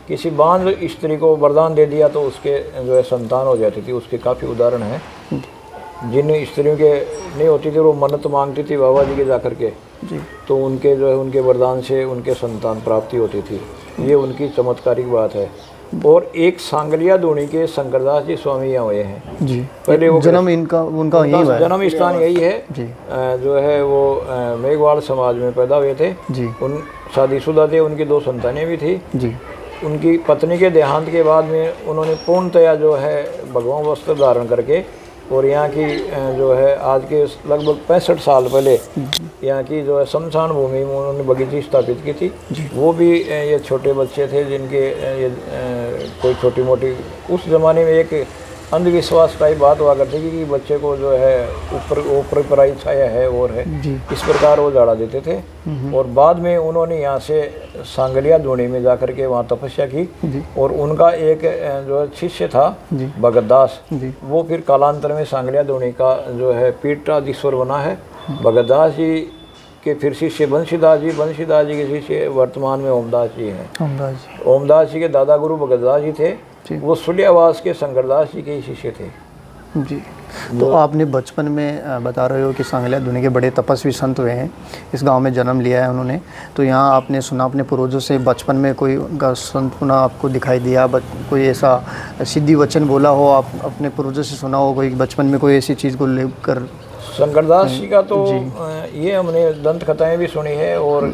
किसी बांझ स्त्री को वरदान दे दिया तो उसके जो है संतान हो जाती थी। उसके काफ़ी उदाहरण हैं। जिन स्त्रियों के नहीं होती थी वो मन्नत मांगती थी बाबा जी के जा कर के तो उनके जो है उनके वरदान से उनके संतान प्राप्ति होती थी। ये उनकी चमत्कारिक बात है। और एक सांगलिया धूनी के शंकरदास जी स्वामी यहाँ हुए हैं जी। पहले वो जन्म इनका उनका यही हुआ है जन्म स्थान यही है जी। जो है वो मेघवाड़ समाज में पैदा हुए थे जी। उन शादीशुदा थे, उनकी 2 संतानें भी थी। जी। उनकी पत्नी के देहांत के बाद में उन्होंने पूर्णतया जो है भगवान वस्त्र धारण करके और यहाँ की जो है आज के लगभग 65 साल पहले यहाँ की जो है शमशान भूमि में उन्होंने बगीची स्थापित की थी। वो भी ये छोटे बच्चे थे जिनके ये कोई छोटी मोटी उस ज़माने में एक अंधविश्वास टाइप बात हुआ करती थी कि बच्चे को जो है ऊपर पराई छाया है और है, इस प्रकार वो झाड़ा देते थे। और बाद में उन्होंने यहाँ से सांगलिया धूनी में जाकर के वहाँ तपस्या की और उनका एक जो है शिष्य था भगत दास, वो फिर कालांतर में सांगलिया धूनी का जो है पीठाधीश्वर बना है। भगत दास जी के फिर शिष्य बंशीदास जी के शिष्य वर्तमान में ओमदास जी हैं। ओमदास जी के दादा गुरु भगत दास जी थे, वो सुलियावास के शंकरदास जी के ही शिष्य थे जी। तो आपने बचपन में बता रहे हो कि सांगलिया धूनी के बड़े तपस्वी संत हुए हैं, इस गांव में जन्म लिया है उन्होंने, तो यहाँ आपने सुना अपने पूर्वजों से बचपन में कोई उनका संत पुनः आपको दिखाई दिया, कोई ऐसा सिद्धि वचन बोला हो, आप अपने पूर्वजों से सुना हो कोई बचपन में कोई ऐसी चीज़ को लेकर? शंकरदास जी का तो ये हमने दंत कथाएँ भी सुनी है और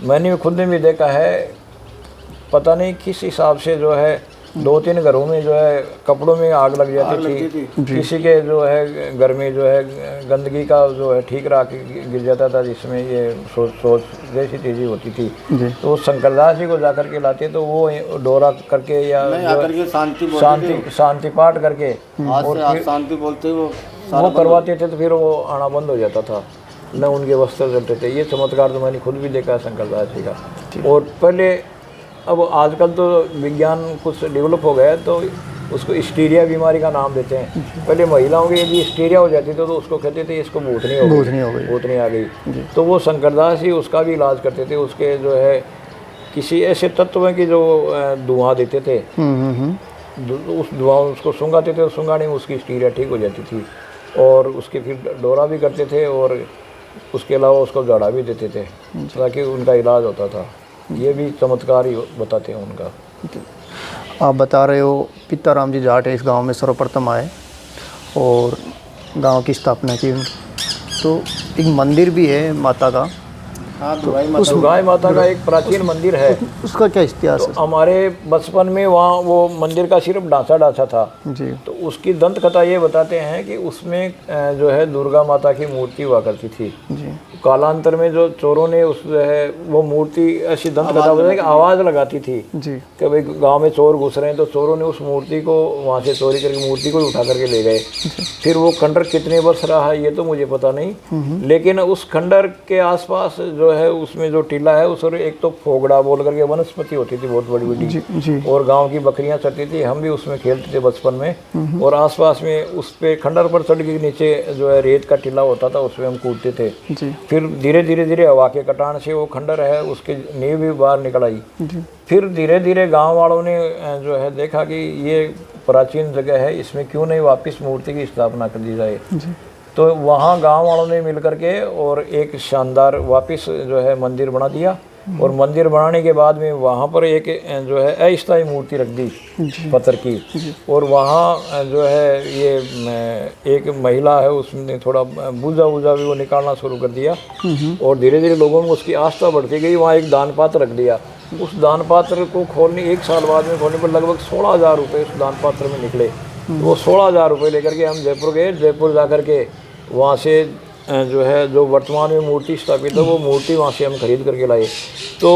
मैंने खुद ने भी देखा है। पता नहीं किस हिसाब से जो है 2-3 घरों में जो है कपड़ों में आग लग जाती थी, किसी के जो है घर में जो है गंदगी का जो है ठीक रहा गिर जाता था, जिसमें ये सोच जैसी चीज़ें होती थी। तो शंकरदास जी को जा कर के लाते तो वो डोरा करके या शांति पाठ करके और शांति बोलते वो करवाते थे, तो फिर वो आना बंद हो जाता था, न उनके वस्त्र जलते थे। ये चमत्कार तो मैंने खुद भी देखा है शंकरदास जी का। और पहले अब आजकल तो विज्ञान कुछ डेवलप हो गया है तो उसको हिस्टीरिया बीमारी का नाम देते हैं। पहले महिलाओं की यदि हिस्टीरिया हो जाती तो उसको कहते थे इसको भूतनी आ गई। तो वो शंकरदास जी उसका भी इलाज करते थे। उसके जो है किसी ऐसे तत्व की जो धुआं देते थे, उस धुआं उसको सुंगाते थे, सुंगाने में उसकी हिस्टीरिया ठीक हो जाती थी। और उसके फिर डोरा भी करते थे और उसके अलावा उसको जड़ा भी देते थे ताकि उनका इलाज होता था। ये भी चमत्कार ही बताते हैं उनका। आप बता रहे हो पिताराम जी जाट है इस गांव में सर्वप्रथम आए और गांव की स्थापना की उनकी। तो एक मंदिर भी है माता का, दुर्गा माता का एक प्राचीन मंदिर है, उसका क्या इतिहास है? तो हमारे बचपन में वहाँ वो मंदिर का सिर्फ ढांचा था जी। तो उसकी दंत कथा ये बताते हैं कि उसमें जो है दुर्गा माता की मूर्ति हुआ करती थी जी। कालांतर में जो चोरों ने उस जो है वो मूर्ति ऐसी दंत कथा बताई कि आवाज़ लगाती थी जी कि भाई गांव में चोर घुस रहे हैं, तो चोरों ने उस मूर्ति को वहाँ से चोरी करके मूर्ति को उठा करके ले गए। फिर वो खंडर कितने वर्ष रहा है ये तो मुझे पता नहीं, लेकिन उस खंडर के आसपास जो है उसमें जो टीला है उस एक तो फोगड़ा बोल करके वनस्पति होती थी बहुत बड़ी बड़ी, और गांव की बकरियां चढ़ती थी, हम भी उसमें खेलते थे बचपन में। और आसपास में उस पे खंडर पर चढ़ के नीचे जो है रेत का टीला होता था उसमें हम कूदते थे। फिर धीरे धीरे हवा के कटान से वो खंडर है उसके नींव भी बाहर निकल आई। फिर धीरे धीरे गाँव वालों ने जो है देखा कि ये प्राचीन जगह है, इसमें क्यों नहीं वापस मूर्ति की स्थापना कर दी जाए। तो वहाँ गांव वालों ने मिल करके और एक शानदार वापस जो है मंदिर बना दिया। और मंदिर बनाने के बाद में वहाँ पर एक जो है अस्थायी मूर्ति रख दी पत्थर की, और वहाँ जो है ये एक महिला है उसने थोड़ा बूझा भी वो निकालना शुरू कर दिया। और धीरे धीरे लोगों में उसकी आस्था बढ़ती गई। वहाँ एक दान पात्र रख दिया। उस दान पात्र को खोलने 1 साल बाद में खोलने पर लगभग 16,000 रुपये उस दान पात्र में निकले। वो 16,000 रुपये लेकर के हम जयपुर गए। जयपुर जा कर के वहाँ से जो है जो वर्तमान में मूर्ति स्थापित है वो मूर्ति वहाँ से हम खरीद करके लाए। तो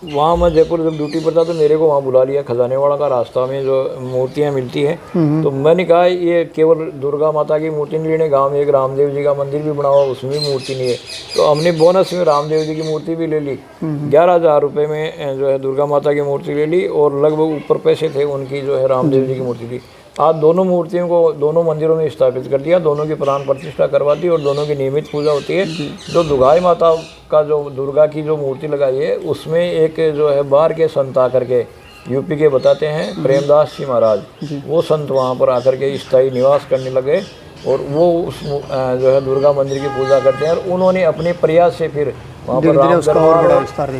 वहाँ मैं जयपुर जब ड्यूटी पर था तो मेरे को वहाँ बुला लिया खजाने वाला का, रास्ता में जो मूर्तियाँ मिलती हैं। तो मैंने कहा ये केवल दुर्गा माता की मूर्ति नहीं लेने, गाँव में एक रामदेव जी का मंदिर भी बना हुआ उसमें भी मूर्ति नहीं है। तो हमने बोनस में रामदेव जी की मूर्ति भी ले ली। 11,000 रुपये में जो है दुर्गा माता की मूर्ति ले ली और लगभग ऊपर पैसे थे उनकी जो है रामदेव जी की मूर्ति थी। आज दोनों मूर्तियों को दोनों मंदिरों में स्थापित कर दिया, दोनों की प्राण प्रतिष्ठा करवा दी और दोनों की नियमित पूजा होती है। जो दुर्गाई माता का जो दुर्गा की जो मूर्ति लगाई है उसमें एक जो है बाहर के संत आकर के यूपी के बताते हैं प्रेमदास जी महाराज, वो संत वहाँ पर आकर के स्थायी निवास करने लगे। और वो उस जो है दुर्गा मंदिर की पूजा करते हैं। और उन्होंने अपने प्रयास से फिर वहाँ पर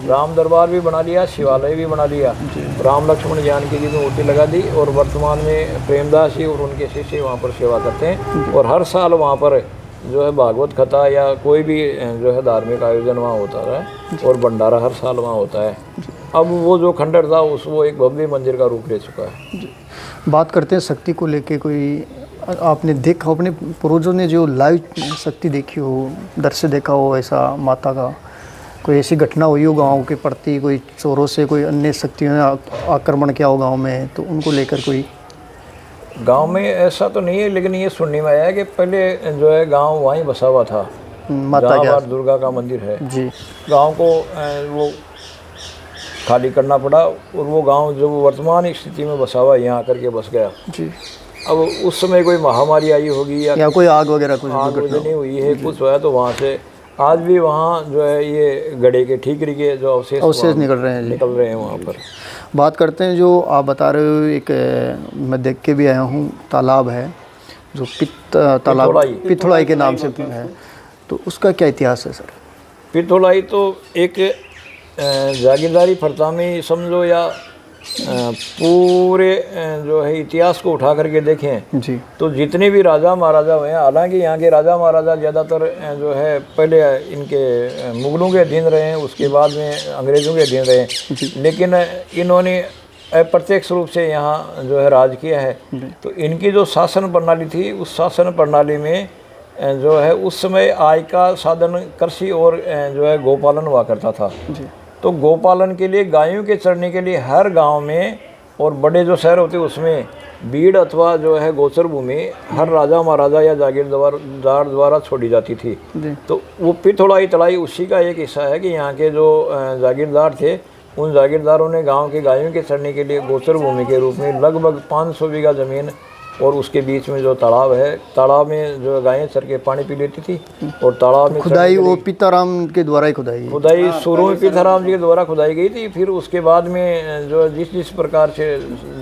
राम दरबार भी बना लिया, शिवालय भी बना लिया, राम लक्ष्मण जानकी जी ने मूर्ति लगा दी। और वर्तमान में प्रेमदास जी और उनके शिष्य वहाँ पर सेवा करते हैं। और हर साल वहाँ पर जो है भागवत कथा या कोई भी जो है धार्मिक आयोजन वहाँ होता है और भंडारा हर साल वहाँ होता है। अब वो जो खंडर था वो एक भव्य मंदिर का रूप ले चुका है। बात करते हैं शक्ति को लेके, कोई आपने देखा, अपने पूर्वजों ने जो लाइव शक्ति देखी हो, दृश्य देखा हो ऐसा माता का, कोई ऐसी घटना हुई हो गांव के प्रति, कोई चोरों से कोई अन्य शक्तियों ने आक्रमण किया हो गांव में, तो उनको लेकर कोई? गांव में ऐसा तो नहीं है, लेकिन ये सुनने में आया है कि पहले जो है गांव वहीं बसा हुआ था, माता जहाँ दुर्गा का मंदिर है जी। गांव को वो खाली करना पड़ा और वो गांव जो वर्तमान स्थिति में बसा हुआ यहाँ आकर के बस गया जी। अब उस समय कोई महामारी आई होगी या कोई आग वगैरह कुछ आग नहीं हुई है, कुछ हुआ तो वहाँ से आज भी वहाँ जो है ये गड़े के ठीकरी के जो अवशेष निकल रहे हैं वहाँ पर। बात करते हैं जो आप बता रहे हो, एक मैं देख के भी आया हूँ, तालाब है जो तालाब पिथौलाई के नाम से है, तो उसका क्या इतिहास है सर? पिथौलाई तो एक जागीरदारी प्रथा में समझो या पूरे जो है इतिहास को उठा करके देखें जी, तो जितने भी राजा महाराजा हुए हैं, हालांकि यहाँ के राजा महाराजा ज़्यादातर जो है पहले इनके मुगलों के अधीन रहे हैं, उसके बाद में अंग्रेज़ों के अधीन रहे हैं, लेकिन इन्होंने अप्रत्यक्ष रूप से यहाँ जो है राज किया है। तो इनकी जो शासन प्रणाली थी, उस शासन प्रणाली में जो है उस समय आय का साधन कृषि और जो है गौपालन हुआ करता था। तो गौपालन के लिए, गायों के चरने के लिए हर गांव में और बड़े जो शहर होते उसमें बीड़ अथवा जो है गोचर भूमि हर राजा महाराजा या जागीरदार द्वारा छोड़ी जाती थी। तो वो पिथौलाई तलाई उसी का एक हिस्सा है कि यहाँ के जो जागीरदार थे, उन जागीरदारों ने गांव के गायों के चरने के लिए गोचर भूमि के रूप में लगभग 500 बीघा ज़मीन और उसके बीच में जो तालाब है, तालाब में जो गायें चर के पानी पी लेती थी। और तालाब में खुदाई वो पीताराम के द्वारा ही खुदाई शुरू में पीताराम जी के द्वारा खुदाई गई थी। फिर उसके बाद में जो जिस प्रकार से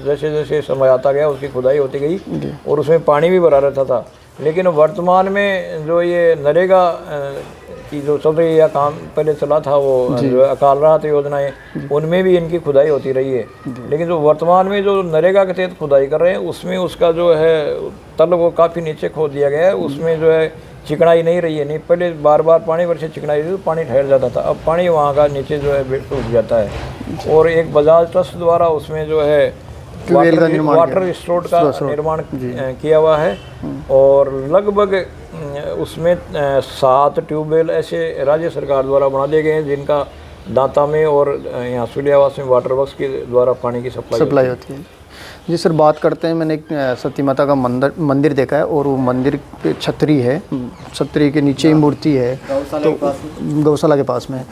जैसे जैसे समय आता गया उसकी खुदाई होती गई और उसमें पानी भी भरा रहता था। लेकिन वर्तमान में जो ये नरेगा की जो चल रही है काम पहले चला था, वो जो अकाल राहत योजनाएं, उनमें भी इनकी खुदाई होती रही है। लेकिन जो वर्तमान में जो नरेगा के तहत खुदाई कर रहे हैं उसमें उसका जो है तल वो काफ़ी नीचे खोद दिया गया है, उसमें जो है चिकनाई नहीं रही है। नहीं पहले बार बार पानी भर से चिकनाई रही तो पानी ठहर जाता था, अब पानी वहाँ का नीचे जो है टूट जाता है। और एक बजाज ट्रस्ट द्वारा उसमें जो है वाटर स्टोर का निर्माण किया हुआ है और लगभग उसमें 7 ट्यूबवेल ऐसे राज्य सरकार द्वारा बना दिए गए हैं जिनका दांता में और यहाँ सुलियावास में वाटर वर्क्स के द्वारा पानी की सप्लाई होती है। जी सर, बात करते हैं, मैंने एक सती माता का मंदिर देखा है और वो मंदिर पे छतरी है, छतरी के नीचे ही मूर्ति है, तो गौशाला के पास में।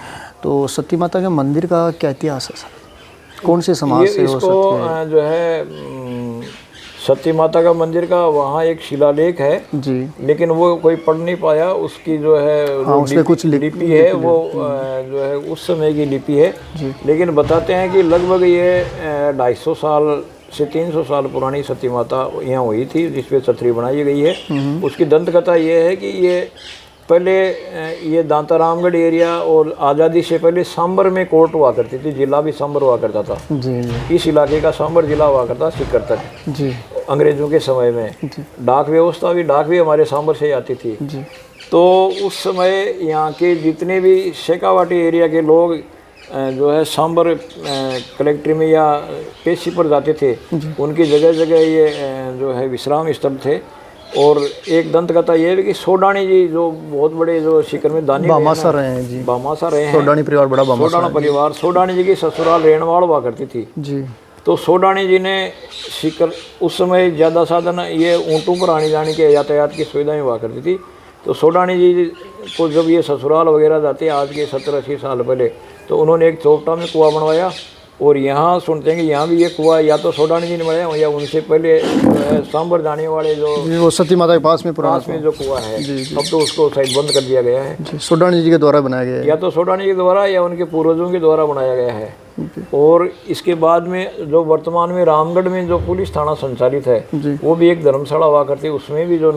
तो सती माता के मंदिर का क्या इतिहास है सर? कौन से समाज से हो सकती है? जो है सती माता का मंदिर का वहाँ एक शिलालेख है जी, लेकिन वो कोई पढ़ नहीं पाया। उसकी जो है उसमें कुछ लिपि है, वो जो है उस समय की लिपि है। लेकिन बताते हैं कि लगभग ये 250 साल से 300 साल पुरानी सती माता यहाँ हुई थी जिसपे छतरी बनाई गई है। उसकी दंत कथा ये है कि ये पहले ये दांतारामगढ़ एरिया और आज़ादी से पहले सांबर में कोर्ट हुआ करती थी, जिला भी सांबर हुआ करता था जी। इस इलाके का सांबर जिला हुआ करता सीकर तक जी, अंग्रेज़ों के समय में। डाक व्यवस्था भी, डाक भी हमारे सांबर से ही आती थी जी। तो उस समय यहाँ के जितने भी शेखावाटी एरिया के लोग जो है सांबर कलेक्ट्री में या पेशी पर जाते थे, उनकी जगह जगह ये जो है विश्राम स्थल थे। और एक दंत कथा ये है कि सोडानी जी जो बहुत बड़े जो सीकर में दानी बामासा रहे हैं जी, बामासा रहे हैं, सोडानी परिवार बड़ा सोडाना परिवार, सोडानी जी की ससुराल रेणवाड़ हुआ करती थी जी। तो सोडानी जी ने सीकर उस समय ज़्यादा साधन ये ऊँटों पर आने जाने के यातायात की सुविधाएं हुआ करती थी। तो सोडानी जी को जब ये ससुराल वगैरह जाते आज के 70-80 साल पहले, तो उन्होंने एक चौपटा में कुआं बनवाया और यहाँ सुनते हैं कि यहाँ भी ये कुआं या तो सोडानी जी ने बनाया हो या उनसे पहले सांबर जाने वाले जो वो सती माता के पास में पुराना पास में जो कुआं है, अब तो उसको शायद बंद कर दिया गया है। जी, सोडानी जी के द्वारा बनाया गया है। या तो सोडानी के द्वारा या उनके पूर्वजों के द्वारा बनाया गया है। और इसके बाद में जो वर्तमान में रामगढ़ में जो पुलिस थाना संचालित है, वो भी एक धर्मशाला हुआ करती है। उसमें भी जो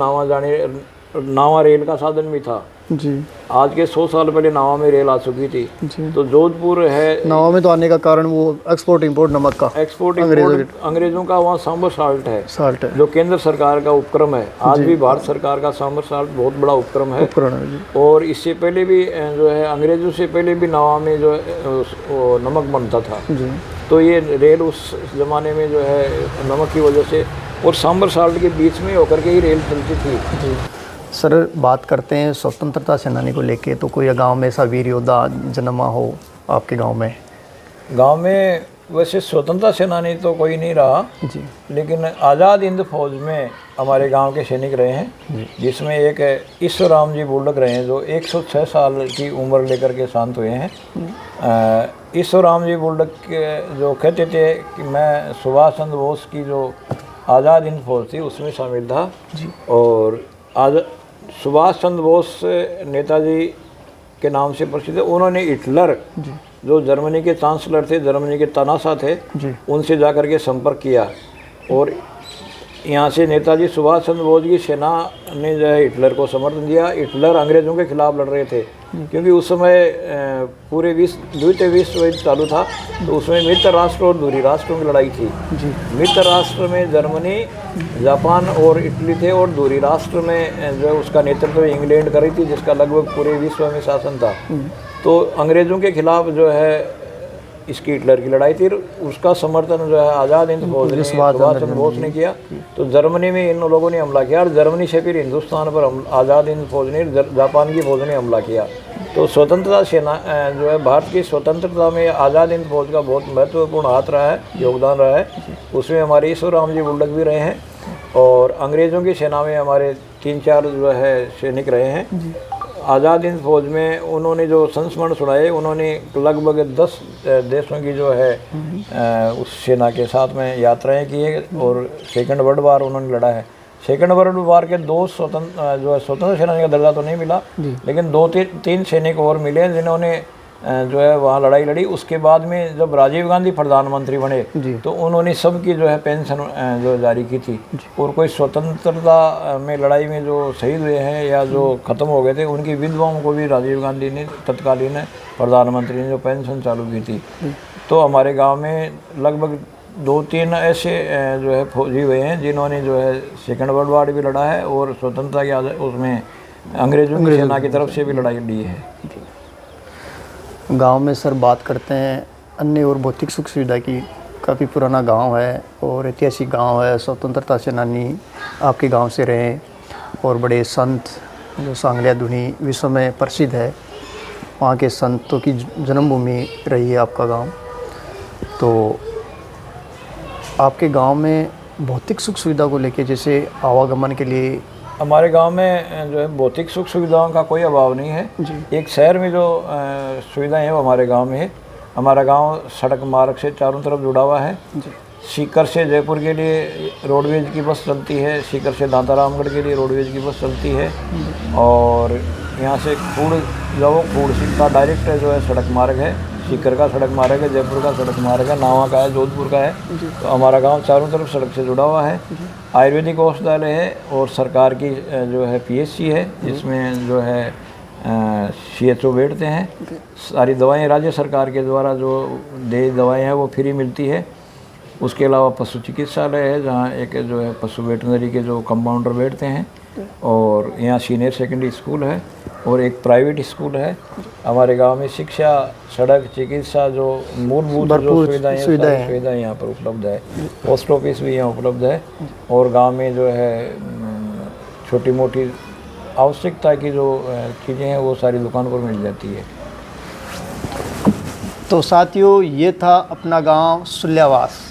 नावा रेल का साधन भी था जी। आज के 100 साल पहले नावा में रेल आ चुकी थी। तो जोधपुर है, नावा में तो आने का कारण वो एक्सपोर्ट इंपोर्ट नमक का, एक्सपोर्ट अंग्रेजों का वहाँ सांबर साल्ट है, साल्ट है, जो केंद्र सरकार का उपक्रम है। आज भी भारत सरकार का सांबर साल्ट बहुत बड़ा उपक्रम है। और इससे पहले भी जो है अंग्रेजों से पहले भी नावा में जो है नमक बनता था। तो ये रेल उस जमाने में जो है नमक की वजह से और सांबर साल्ट के बीच में होकर के ही रेल चलती थी। सर, बात करते हैं स्वतंत्रता सेनानी को लेके, तो कोई गांव में ऐसा वीर योद्धा जन्मा हो आपके गांव में? गांव में वैसे स्वतंत्रता सेनानी तो कोई नहीं रहा जी, लेकिन आज़ाद हिंद फौज में हमारे गांव के सैनिक रहे हैं, जिसमें एक ईश्वरराम जी बुल्लक रहे हैं जो 106 साल की उम्र लेकर के शांत हुए हैं। ईश्वरराम जी बुल्लक जो कहते थे कि मैं सुभाष चंद्र बोस की जो आज़ाद हिंद फौज थी उसमें शामिल था। और आज सुभाष चंद्र बोस नेताजी के नाम से प्रसिद्ध है। उन्होंने हिटलर जो जर्मनी के चांसलर थे, जर्मनी के तानाशाह थे, उनसे जाकर के संपर्क किया और यहाँ से नेताजी सुभाष चंद्र बोस की सेना ने जो है हिटलर को समर्थन दिया। हिटलर अंग्रेज़ों के खिलाफ लड़ रहे थे क्योंकि उस समय पूरे द्वितीय विश्व युद्ध चालू था। तो उसमें मित्र राष्ट्र और दूरी राष्ट्रों की लड़ाई थी। मित्र राष्ट्र में जर्मनी, जापान और इटली थे और दूरी राष्ट्र में जो उसका नेतृत्व इंग्लैंड कर रही थी, जिसका लगभग पूरे विश्व में शासन था। तो अंग्रेज़ों के खिलाफ जो है इसकी हिटलर की लड़ाई थी। उसका समर्थन जो है आज़ाद हिंद फौज ने, सुभाष चंद्र बोस ने किया। तो जर्मनी में इन लोगों ने हमला किया और जर्मनी से फिर हिंदुस्तान पर आज़ाद हिंद फौज ने, जापान की फौज ने हमला किया। तो स्वतंत्रता सेना जो है भारत की स्वतंत्रता में आज़ाद हिंद फौज का बहुत महत्वपूर्ण हाथ रहा है, योगदान रहा है। उसमें हमारे ईश्वरराम जी बुल्लक भी रहे हैं और अंग्रेज़ों की सेना में हमारे 3-4 जो है सैनिक रहे हैं। आज़ाद हिंद फौज में उन्होंने जो संस्मरण सुनाए, उन्होंने लगभग 10 देशों की जो है उस सेना के साथ में यात्राएं की है और सेकंड वर्ल्ड वार उन्होंने लड़ा है। सेकंड वर्ल्ड वार के 2 स्वतंत्र सेनानी का दर्जा तो नहीं मिला, लेकिन 2-3 सैनिक और मिले जिन्होंने जो है वहाँ लड़ाई लड़ी। उसके बाद में जब राजीव गांधी प्रधानमंत्री बने तो उन्होंने सबकी जो है पेंशन जो जारी की थी। और कोई स्वतंत्रता में लड़ाई में जो शहीद हुए हैं या जो ख़त्म हो गए थे, उनकी विधवाओं को भी राजीव गांधी ने तत्कालीन प्रधानमंत्री ने जो पेंशन चालू की थी। तो हमारे गाँव में लगभग 2-3 ऐसे जो है फौजी हुए हैं जिन्होंने जो है सेकंड वर्ल्ड वार भी लड़ा है और स्वतंत्रता की उसमें अंग्रेज़ों की सेना की तरफ से भी लड़ाई लड़ी है। गांव में सर बात करते हैं अन्य और भौतिक सुख सुविधा की। काफ़ी पुराना गांव है और ऐतिहासिक गांव है। स्वतंत्रता सेनानी आपके गांव से रहे और बड़े संत जो सांगलिया धुनी विश्व में प्रसिद्ध है, वहाँ के संतों की जन्मभूमि रही है आपका गांव। तो आपके गांव में भौतिक सुख सुविधा को लेके, जैसे आवागमन के लिए, हमारे गांव में जो है भौतिक सुख सुविधाओं का कोई अभाव नहीं है। एक शहर में जो सुविधाएं हैं वो हमारे गांव में है। हमारा गांव सड़क मार्ग से चारों तरफ जुड़ा हुआ है। सीकर से जयपुर के लिए रोडवेज की बस चलती है, सीकर से दांतारामगढ़ के लिए रोडवेज की बस चलती है और यहाँ से खूड़ का डायरेक्ट जो है सड़क मार्ग है। सीकर का सड़क मार्ग है, जयपुर का सड़क मार्ग है, नावा का है, जोधपुर का है। तो हमारा गांव चारों तरफ सड़क से जुड़ा हुआ है। आयुर्वेदिक औषधालय है और सरकार की जो है PHC है, जिसमें जो है CHO बैठते हैं। सारी दवाएं राज्य सरकार के द्वारा जो दवाएं हैं वो फ्री मिलती है। उसके अलावा पशु चिकित्सालय है, जहाँ एक जो है पशु वेटनरी के जो कंपाउंडर बैठते हैं और यहाँ सीनियर सेकेंडरी स्कूल है और एक प्राइवेट स्कूल है। हमारे गांव में शिक्षा, सड़क, चिकित्सा जो मूलभूत जो सुविधाएं यहाँ पर उपलब्ध है। पोस्ट ऑफिस भी यहाँ उपलब्ध है और गांव में जो है छोटी मोटी आवश्यकता की जो चीज़ें हैं वो सारी दुकान पर मिल जाती है। तो साथियों, ये था अपना गांव सुल्यावास।